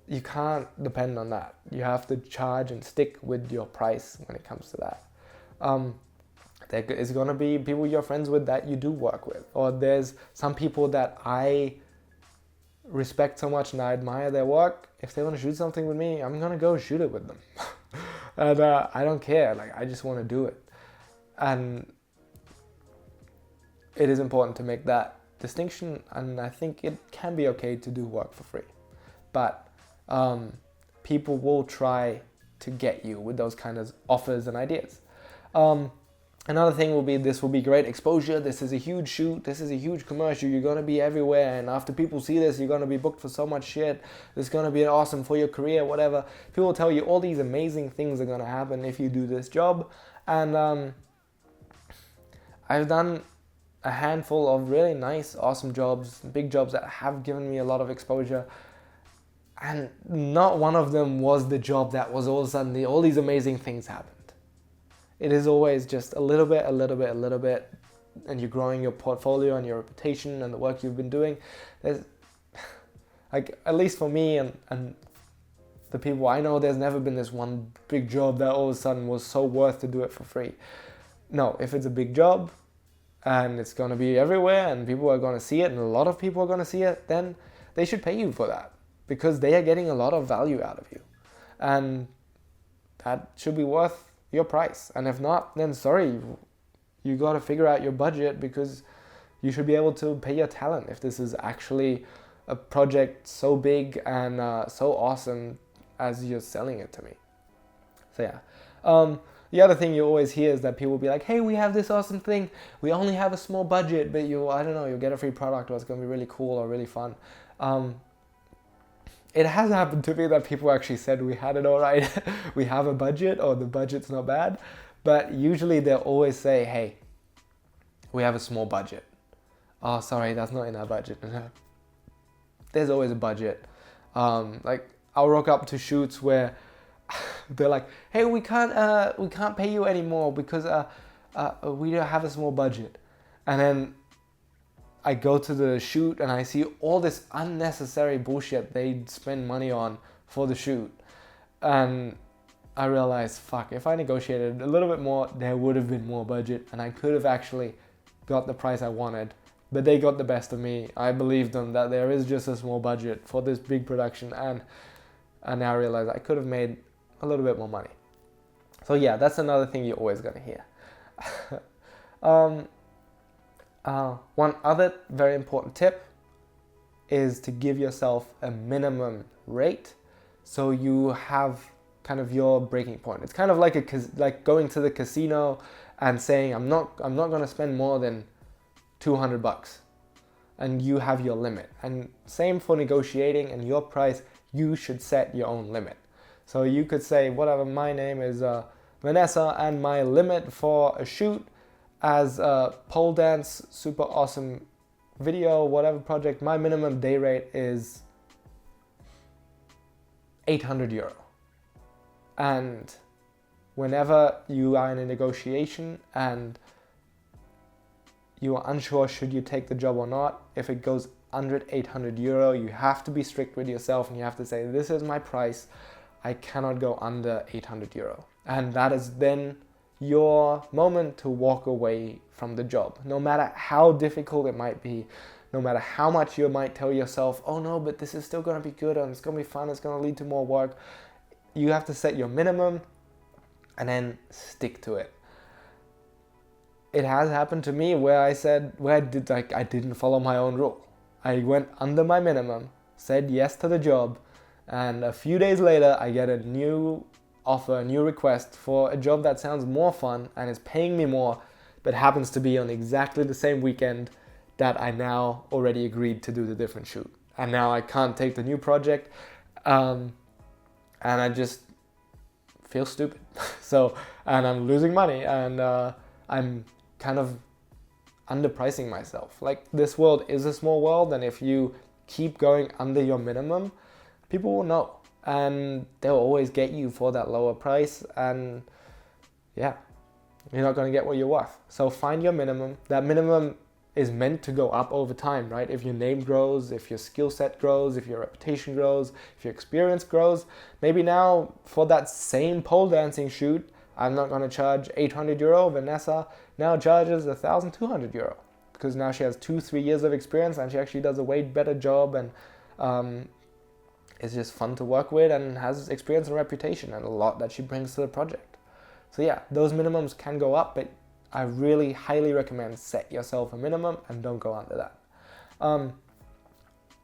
You can't depend on that. You have to charge and stick with your price when it comes to that. There is going to be people you're friends with that you do work with, or there's some people that I respect so much and I admire their work. If they want to shoot something with me, I'm going to go shoot it with them. And I don't care, like, I just want to do it. And it is important to make that distinction, and I think it can be okay to do work for free, but people will try to get you with those kind of offers and ideas. Another thing will be, this will be great exposure, this is a huge shoot, this is a huge commercial, you're going to be everywhere, and after people see this, you're going to be booked for so much shit, it's going to be awesome for your career, whatever. People will tell you all these amazing things are going to happen if you do this job, and I've done a handful of really nice, awesome jobs, big jobs that have given me a lot of exposure, And not one of them was the job that was all of a sudden all these amazing things happened. It is always just a little bit, and you're growing your portfolio and your reputation and the work you've been doing. There's, like, at least for me and the people I know, there's never been this one big job that all of a sudden was so worth to do it for free. No, if it's a big job and it's going to be everywhere and people are going to see it and a lot of people are going to see it, then they should pay you for that because they are getting a lot of value out of you. And that should be worth your price. And if not, then sorry, you got to figure out your budget because you should be able to pay your talent if this is actually a project so big and so awesome as you're selling it to me. So yeah. The other thing you always hear is that people will be like, hey, we have this awesome thing. We only have a small budget, but you'll get a free product or it's going to be really cool or really fun. It has happened to me that people actually said we had it all right. We have a budget or the budget's not bad. But usually they'll always say, hey, we have a small budget. Oh, sorry, that's not in our budget. There's always a budget. Like I'll rock up to shoots where they're like, hey, we can't pay you anymore because we don't have a small budget. And then I go to the shoot and I see all this unnecessary bullshit they spend money on for the shoot. And I realize, fuck, if I negotiated a little bit more, there would have been more budget and I could have actually got the price I wanted. But they got the best of me. I believed them that there is just a small budget for this big production, and now I realize I could have made a little bit more money. So yeah, that's another thing you're always going to hear. One other very important tip is to give yourself a minimum rate so you have kind of your breaking point. It's kind of like going to the casino and saying I'm not going to spend more than $200, and you have your limit. And same for negotiating and your price, you should set your own limit. So you could say, whatever, my name is Vanessa and my limit for a shoot as a pole dance, super awesome video, whatever project, my minimum day rate is €800. And whenever you are in a negotiation and you are unsure should you take the job or not, if it goes under €800, you have to be strict with yourself and you have to say, this is my price, I cannot go under €800. And that is then your moment to walk away from the job. No matter how difficult it might be, no matter how much you might tell yourself, oh no, but this is still going to be good and it's going to be fun, it's going to lead to more work. You have to set your minimum and then stick to it. It has happened to me where I didn't follow my own rule. I went under my minimum, said yes to the job, and a few days later I get a new offer, a new request for a job that sounds more fun and is paying me more, but happens to be on exactly the same weekend that I now already agreed to do the different shoot. And now I can't take the new project, and I just feel stupid. And I'm losing money, and I'm kind of underpricing myself. Like, this world is a small world, and if you keep going under your minimum, people will know, and they'll always get you for that lower price, and yeah, you're not going to get what you're worth. So find your minimum. That minimum is meant to go up over time, right? If your name grows, if your skill set grows, if your reputation grows, if your experience grows, maybe now for that same pole dancing shoot, I'm not going to charge €800. Vanessa now charges €1,200 because now she has 2-3 years of experience and she actually does a way better job, and is just fun to work with and has experience and reputation and a lot that she brings to the project. So yeah, those minimums can go up, but I really highly recommend set yourself a minimum and don't go under that.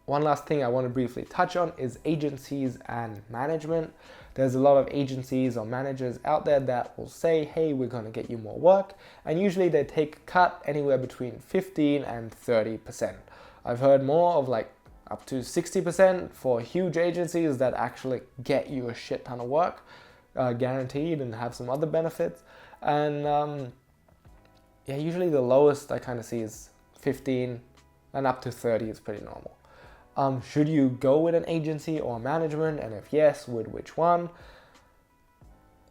One last thing I want to briefly touch on is agencies and management. There's a lot of agencies or managers out there that will say, hey, we're going to get you more work. And usually they take a cut anywhere between 15 and 30%. I've heard more of like up to 60% for huge agencies that actually get you a shit ton of work, guaranteed, and have some other benefits. And usually the lowest I kind of see is 15, and up to 30 is pretty normal. Should you go with an agency or management, and if yes, with which one?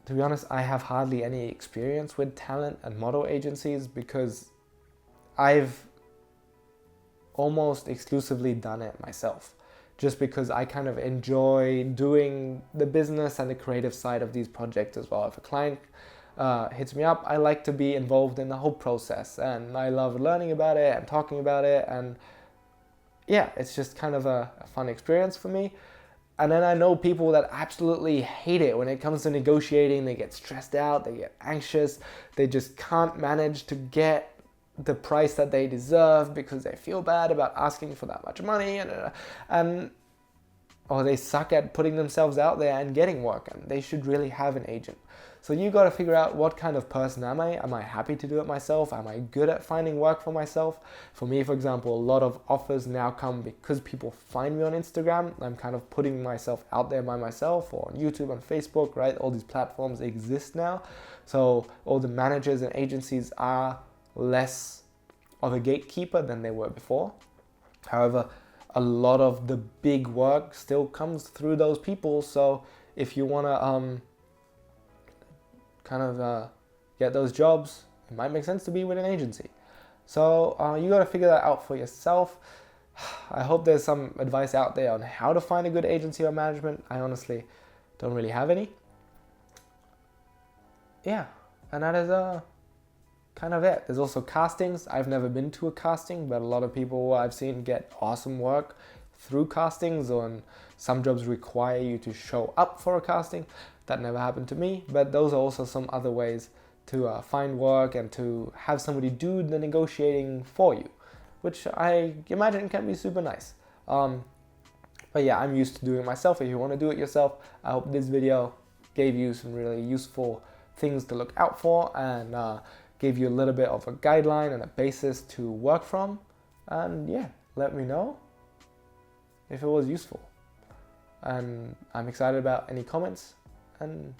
To be honest, I have hardly any experience with talent and model agencies because I've almost exclusively done it myself, just because I kind of enjoy doing the business and the creative side of these projects as well. If a client hits me up, I like to be involved in the whole process, and I love learning about it and talking about it, and yeah, it's just kind of a fun experience for me. And then I know people that absolutely hate it when it comes to negotiating. They get stressed out, they get anxious, they just can't manage to get the price that they deserve because they feel bad about asking for that much money, and or they suck at putting themselves out there and getting work, and they should really have an agent. So you got to figure out, what kind of person am I? Am I happy to do it myself? Am I good at finding work for myself? For me, for example, a lot of offers now come because people find me on Instagram. I'm kind of putting myself out there by myself, or on YouTube, on Facebook, right? All these platforms exist now. So all the managers and agencies are less of a gatekeeper than they were before. However, a lot of the big work still comes through those people. So if you want to get those jobs, it might make sense to be with an agency. So you got to figure that out for yourself. I hope there's some advice out there on how to find a good agency or management. I honestly don't really have any. Yeah, and that is kind of it. There's also castings. I've never been to a casting, but a lot of people I've seen get awesome work through castings, and some jobs require you to show up for a casting. That never happened to me, but those are also some other ways to find work and to have somebody do the negotiating for you, which I imagine can be super nice. But yeah, I'm used to doing it myself. If you want to do it yourself, I hope this video gave you some really useful things to look out for, and gave you a little bit of a guideline and a basis to work from. And yeah, let me know if it was useful. And I'm excited about any comments. And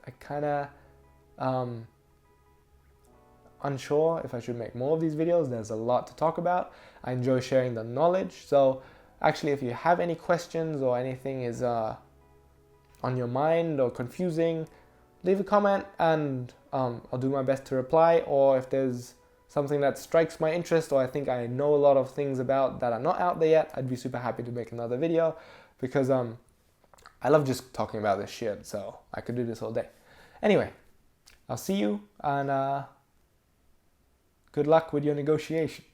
I kind of unsure if I should make more of these videos. There's a lot to talk about. I enjoy sharing the knowledge. So actually, if you have any questions or anything is on your mind or confusing, leave a comment, and I'll do my best to reply. Or if there's something that strikes my interest, or I think I know a lot of things about that are not out there yet, I'd be super happy to make another video, because I love just talking about this shit, so I could do this all day. Anyway, I'll see you, and good luck with your negotiation.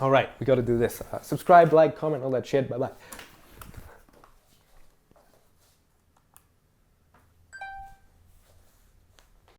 All right, we got to do this. Subscribe, like, comment, all that shit. Bye-bye.